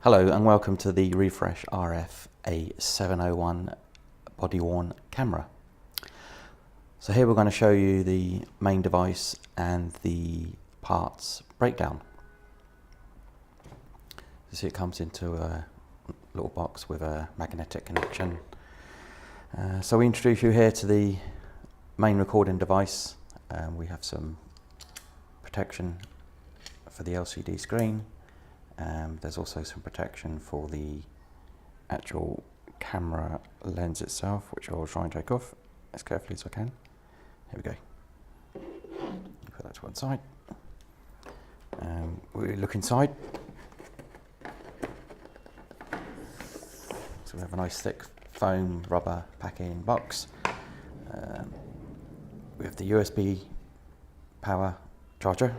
Hello and welcome to the Refresh RFA701 body worn camera. So here we're going to show you the main device and the parts breakdown. You see it comes into a little box with a magnetic connection. So we introduce you here to the main recording device. We have some protection for the LCD screen. There's also some protection for the actual camera lens itself, which I'll try and take off as carefully as I can. Here we go. Put that to one side. We look inside. So we have a nice thick foam rubber packing box. We have the USB power charger,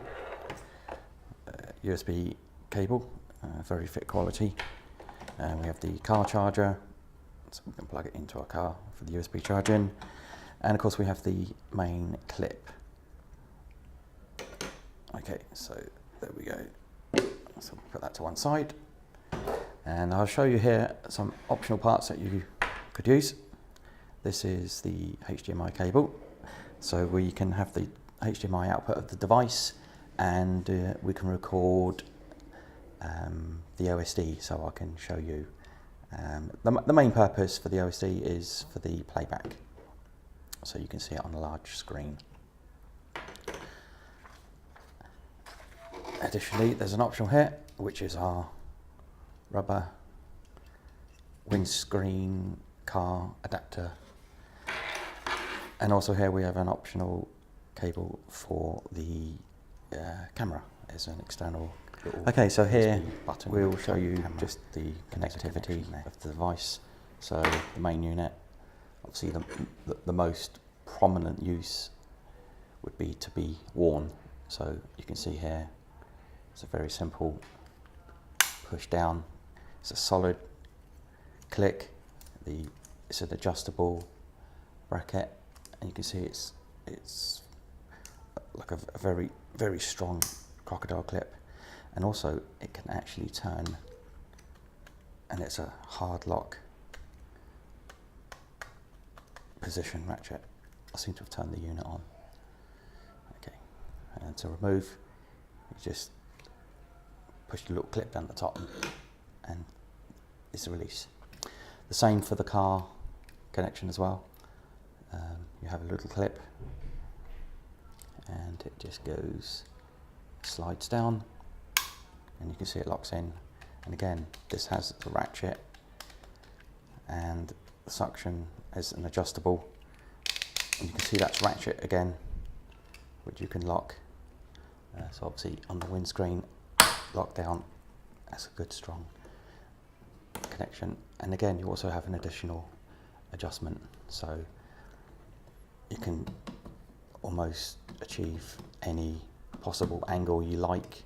USB cable, very fit quality. We have the car charger, so we can plug it into our car for the USB charging. And of course we have the main clip. Okay, so there we go. So we'll put that to one side. And I'll show you here some optional parts that you could use. This is the HDMI cable. So we can have the HDMI output of the device, and we can record the OSD, so I can show you. The main purpose for the OSD is for the playback, so you can see it on a large screen. Additionally, there's an optional here, which is our rubber windscreen car adapter, and also here we have an optional cable for the camera. There's an external. Okay, so here we'll show you just the connectivity of the device. So the main unit, obviously the most prominent use would be to be worn. So you can see here, it's a very simple push down. It's a solid click. It's an adjustable bracket, and you can see it's like a very strong crocodile clip. And also it can actually turn, and it's a hard lock position ratchet. I seem to have turned the unit on. Okay, and to remove, you just push the little clip down the top and it's a release. The same for the car connection as well. You have a little clip and it just slides down, and you can see it locks in. And again, this has the ratchet, and the suction is an adjustable, and you can see that's ratchet again, which you can lock. So obviously on the windscreen, lock down. That's a good strong connection. And again, you also have an additional adjustment, so you can almost achieve any possible angle you like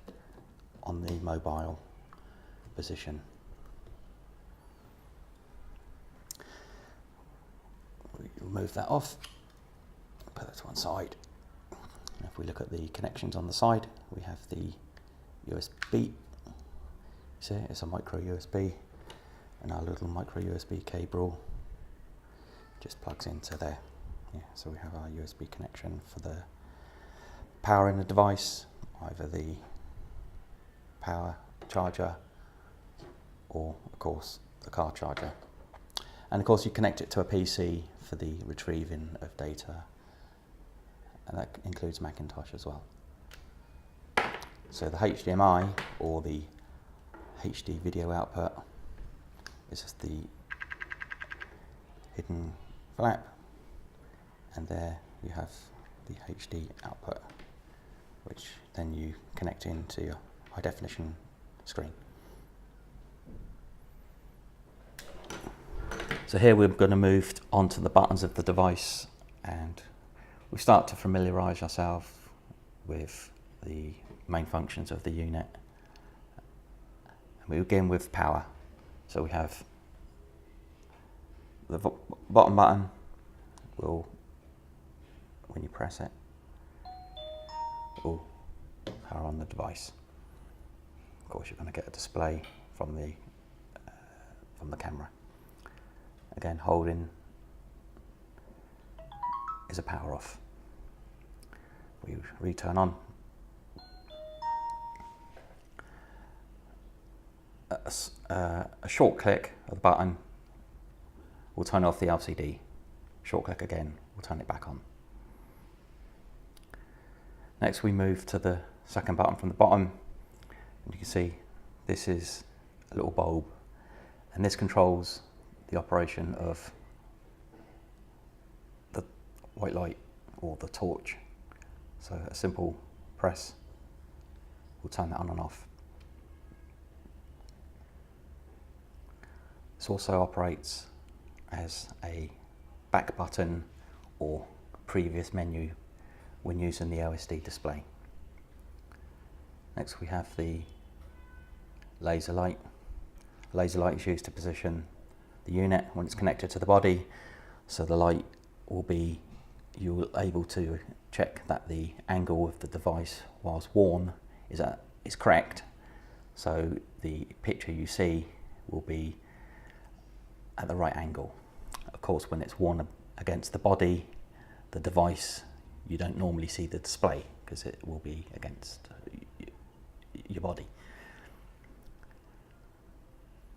on the mobile position. We remove that off, put that to one side. If we look at the connections on the side, we have the USB. See, it's a micro USB, and our little micro USB cable just plugs into there. Yeah, so we have our USB connection for the power in the device, either the power charger or of course the car charger. And of course you connect it to a PC for the retrieving of data, and that includes Macintosh as well. So the HDMI, or the HD video output, is just the hidden flap, and there you have the HD output, which then you connect into your high definition screen. So here we're going to move onto the buttons of the device, and we start to familiarise ourselves with the main functions of the unit. And we begin with power. So we have the bottom button will, when you press it, will power on the device. Of course, you're going to get a display from the camera. Again, holding is a power off. We return on. A short click of the button will turn off the LCD. Short click again will turn it back on. Next we move to the second button from the bottom, and you can see this is a little bulb, and this controls the operation of the white light or the torch. So a simple press will turn that on and off. This also operates as a back button or previous menu when using the OSD display. Next we have the laser light. Laser light is used to position the unit when it's connected to the body, so the light will be, you're able to check that the angle of the device whilst worn is correct, so the picture you see will be at the right angle. Of course, when it's worn against the body, the device, you don't normally see the display because it will be against your body.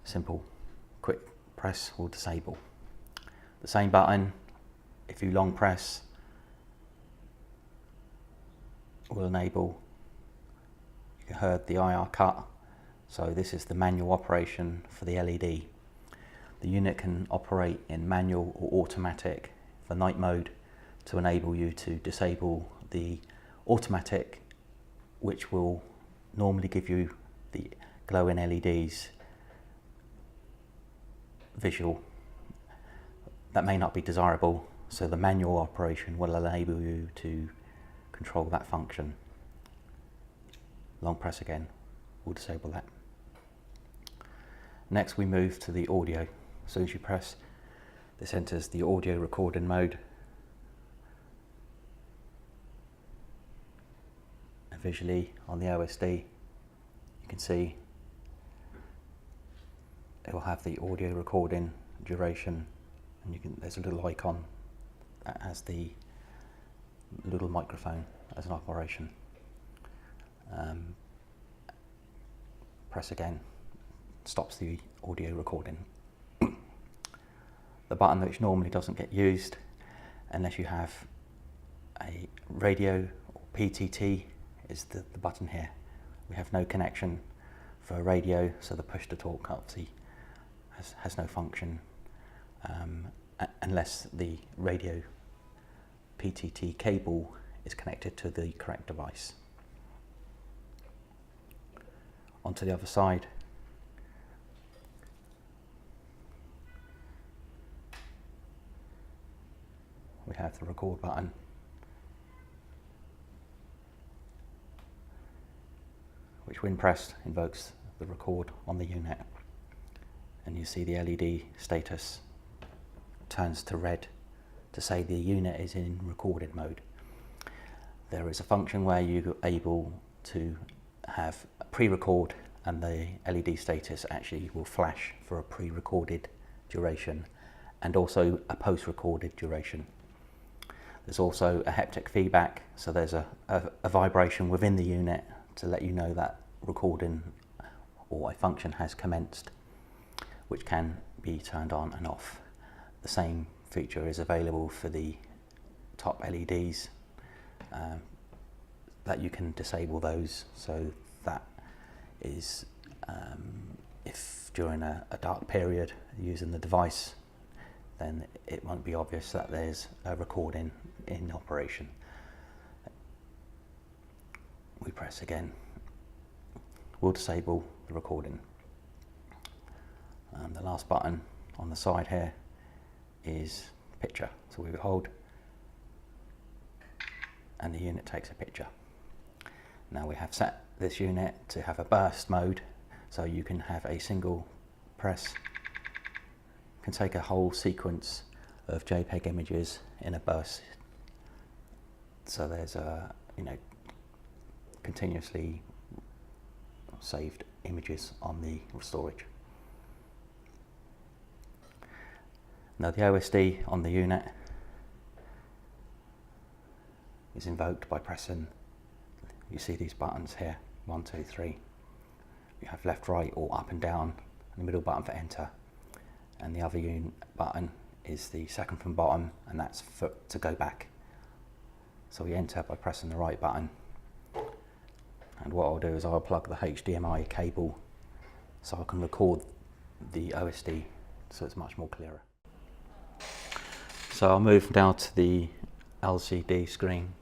Simple, quick press will disable. The same button, if you long press, will enable. You heard the IR cut, so this is the manual operation for the LED. The unit can operate in manual or automatic for night mode to enable you to disable the automatic, which will normally give you the glowing LEDs visual. That may not be desirable, so the manual operation will enable you to control that function. Long press again will disable that. Next we move to the audio. As soon as you press, this enters the audio recording mode. And visually on the OSD, you can see it will have the audio recording duration, and there's a little icon that has the little microphone as an operation. Press again, stops the audio recording. The button which normally doesn't get used unless you have a radio or PTT is the button here. We have no connection for a radio, so the push to talk obviously has no function unless the radio PTT cable is connected to the correct device. Onto the other side. We have the record button, which when pressed invokes the record on the unit, and you see the LED status turns to red to say the unit is in recorded mode. There is a function where you're able to have a pre-record, and the LED status actually will flash for a pre-recorded duration and also a post-recorded duration. There's also a haptic feedback, so there's a vibration within the unit to let you know that recording or a function has commenced, which can be turned on and off. The same feature is available for the top LEDs, that you can disable those, so that is if during a dark period using the device, then it won't be obvious that there's a recording in operation. We press again, we'll disable the recording. The last button on the side here is picture, so we hold and the unit takes a picture. Now we have set this unit to have a burst mode, so you can have a single press, can take a whole sequence of JPEG images in a burst. So there's a, continuously saved images on the storage. Now the OSD on the unit is invoked by pressing, you see these buttons here, 1, 2, 3. You have left, right, or up and down, and the middle button for enter. And the other button is the second from bottom, and that's for to go back. So we enter by pressing the right button. And what I'll do is I'll plug the HDMI cable so I can record the OSD so it's much more clearer. So I'll move now to the LCD screen.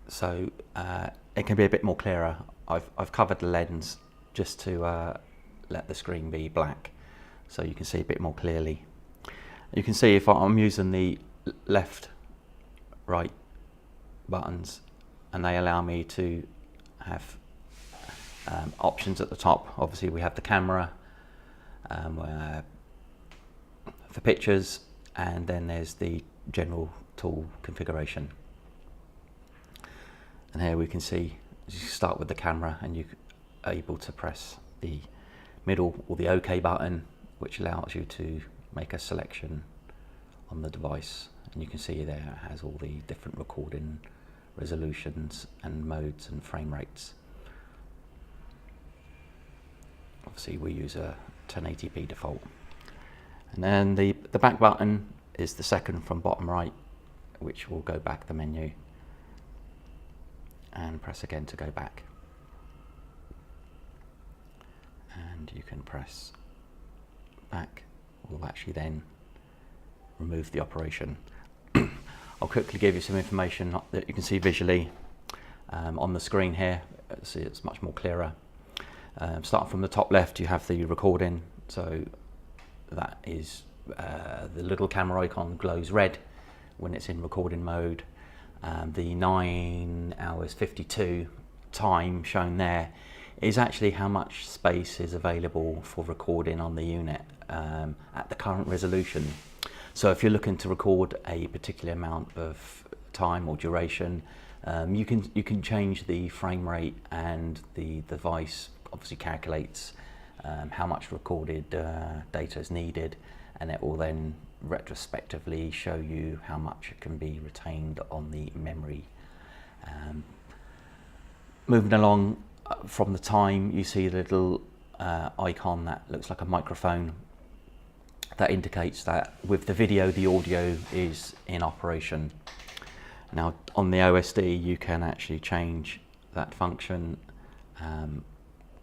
So it can be a bit more clearer. I've covered the lens just to let the screen be black so you can see a bit more clearly. You can see if I'm using the left, right buttons, and they allow me to have options at the top. Obviously we have the camera for pictures, and then there's the general tool configuration. And here we can see, you start with the camera and you're able to press the middle or the OK button, which allows you to make a selection on the device. And you can see there it has all the different recording resolutions and modes and frame rates. Obviously we use a 1080p default. And then the back button is the second from bottom right, which will go back the menu. And press again to go back. And you can press back, will actually then remove the operation. I'll quickly give you some information that you can see visually on the screen here. See, it's much more clearer. Starting from the top left, you have the recording. So that is the little camera icon glows red when it's in recording mode. The 9 hours 52 time shown there is actually how much space is available for recording on the unit at the current resolution. So if you're looking to record a particular amount of time or duration, you can change the frame rate, and the device obviously calculates how much recorded data is needed, and it will then retrospectively show you how much can be retained on the memory. Moving along from the time, you see the little icon that looks like a microphone. That indicates that with the video, the audio is in operation. Now on the OSD you can actually change that function.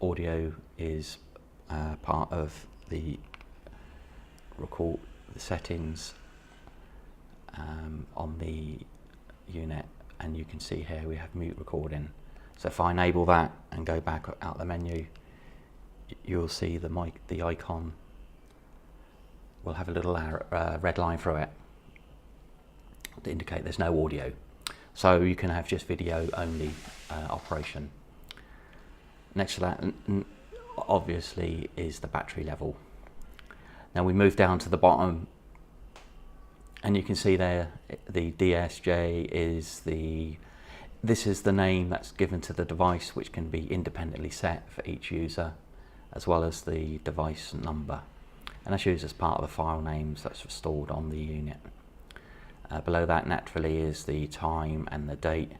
Audio is part of the record the settings on the unit, and you can see here we have mute recording. So if I enable that and go back out the menu, you'll see the icon will have a little red line through it to indicate there's no audio. So you can have just video only operation. Next to that obviously is the battery level. Now we move down to the bottom, and you can see there the DSJ is this is the name that's given to the device, which can be independently set for each user, as well as the device number, and that's used as part of the file names that's stored on the unit. Below that naturally is the time and the date.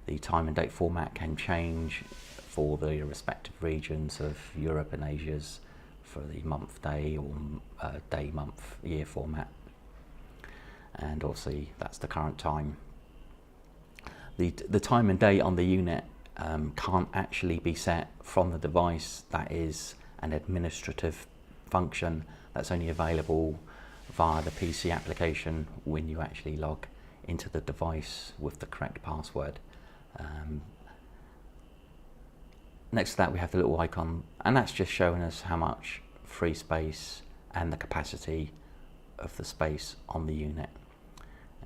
The time and date format can change for the respective regions of Europe and Asia's for the month, day, or day, month, year format. And obviously that's the current time. The time and date on the unit can't actually be set from the device. That is an administrative function that's only available via the PC application when you actually log into the device with the correct password. Next to that we have the little icon, and that's just showing us how much free space and the capacity of the space on the unit.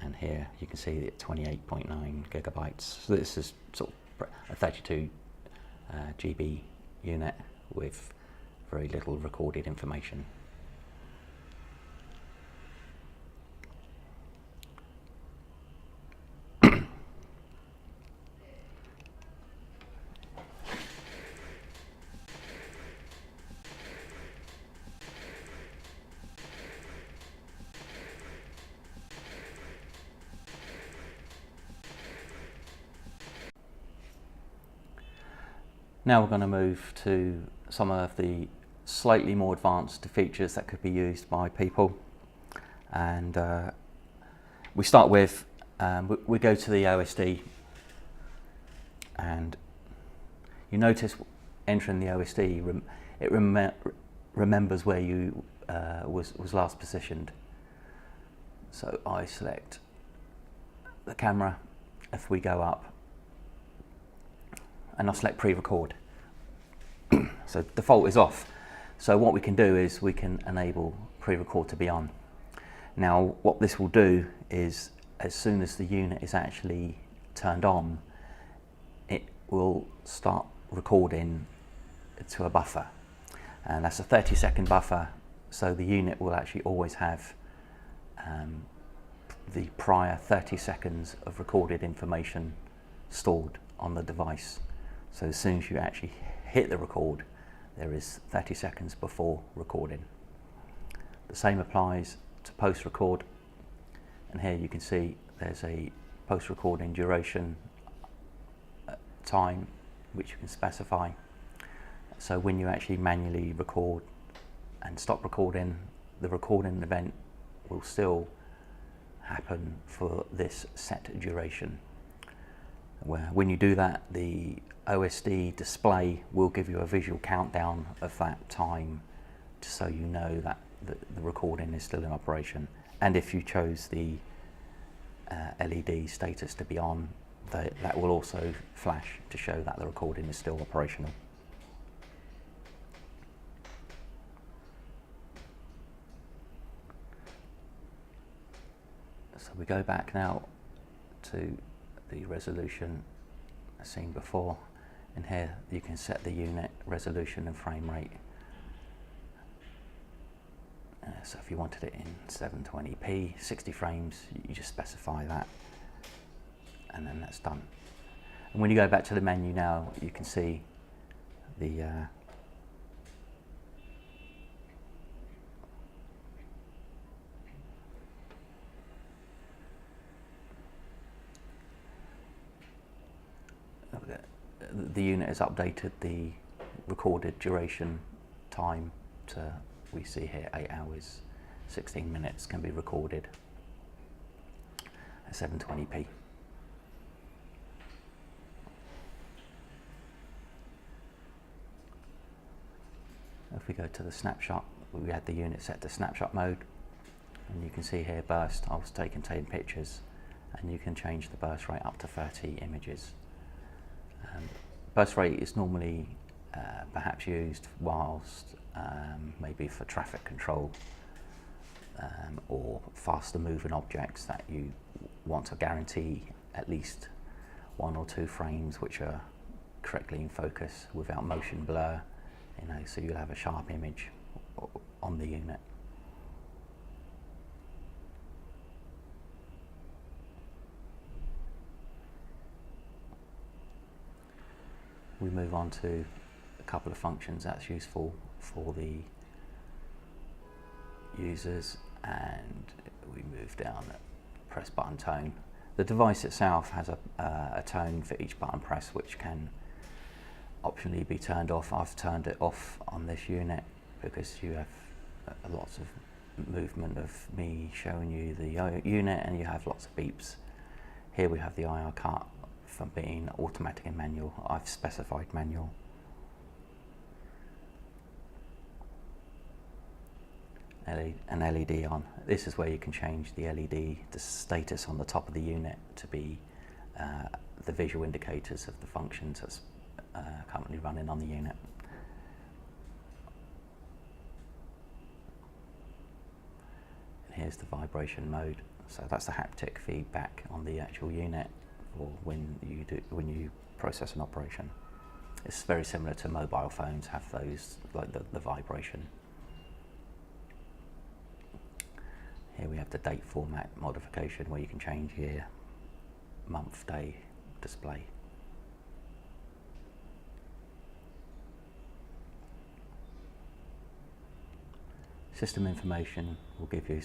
And here you can see it 28.9 gigabytes. So this is sort of a 32 GB unit with very little recorded information. Now we're going to move to some of the slightly more advanced features that could be used by people. And we start with, we go to the OSD, and you notice entering the OSD, it remembers where you was last positioned. So I select the camera, if we go up, and I'll select pre-record. So default is off. So what we can do is we can enable pre-record to be on. Now what this will do is, as soon as the unit is actually turned on, it will start recording to a buffer, and that's a 30-second buffer, so the unit will actually always have the prior 30 seconds of recorded information stored on the device. So as soon as you actually hit the record, there is 30 seconds before recording. The same applies to post-record, and here you can see there's a post-recording duration time which you can specify. So when you actually manually record and stop recording, the recording event will still happen for this set duration. Where when you do that, the OSD display will give you a visual countdown of that time, so you know that the recording is still in operation. And if you chose the LED status to be on, that will also flash to show that the recording is still operational. So we go back now to the resolution as seen before, and here you can set the unit resolution and frame rate. So if you wanted it in 720p, 60 frames, you just specify that, and then that's done. And when you go back to the menu now, you can see the unit has updated the recorded duration time to, we see here, 8 hours 16 minutes can be recorded at 720p. If we go to the snapshot, we had the unit set to snapshot mode, and you can see here burst. I was taking pictures, and you can change the burst rate up to 30 images. Burst rate is normally perhaps used whilst maybe for traffic control or faster moving objects that you want to guarantee at least 1 or 2 frames which are correctly in focus without motion blur, so you'll have a sharp image on the unit. We move on to a couple of functions that's useful for the users, and we move down press button tone. The device itself has a tone for each button press which can optionally be turned off. I've turned it off on this unit because you have lots of movement of me showing you the unit, and you have lots of beeps. Here we have the IR cut for being automatic and manual. I've specified manual. An LED on. This is where you can change the LED, the status on the top of the unit, to be the visual indicators of the functions that's currently running on the unit. And here's the vibration mode. So that's the haptic feedback on the actual unit, or when you process an operation. It's very similar to mobile phones, have those, like the vibration. Here we have the date format modification, where you can change year, month, day display. System information will give you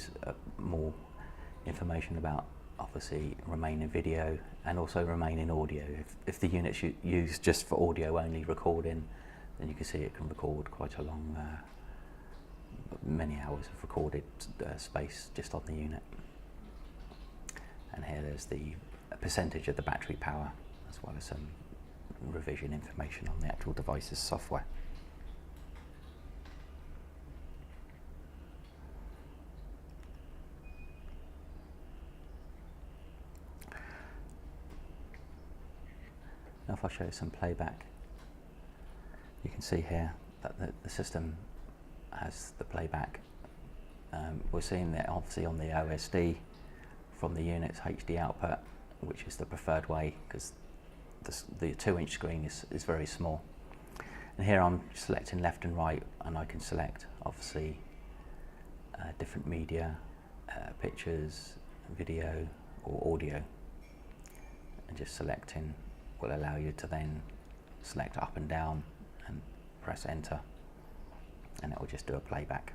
more information about obviously remain in video and also remain in audio. If the unit's used just for audio only recording, then you can see it can record quite a long, many hours of recorded space just on the unit. And here there's the percentage of the battery power, as well as some revision information on the actual device's software. Now if I show you some playback, you can see here that the system has the playback. We're seeing that obviously on the OSD from the unit's HD output, which is the preferred way because the 2-inch screen is very small. And here I'm selecting left and right, and I can select obviously different media, pictures, video or audio, and just selecting will allow you to then select up and down and press enter, and it will just do a playback.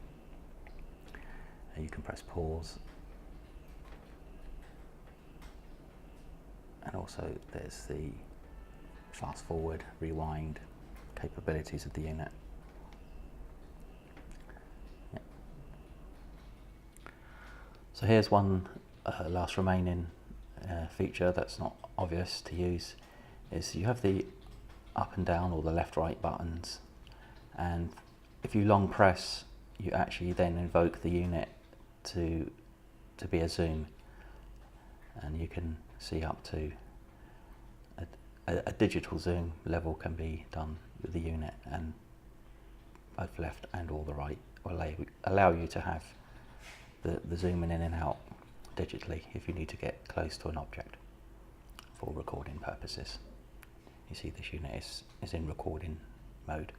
And you can press pause, and also there's the fast forward, rewind capabilities of the unit. Yep. So here's one last remaining feature that's not obvious to use, is you have the up and down or the left right buttons, and if you long press, you actually then invoke the unit to be a zoom, and you can see up to a digital zoom level can be done with the unit, and both left and all the right will allow you to have the zooming in and out digitally if you need to get close to an object for recording purposes. You see this unit is in recording mode.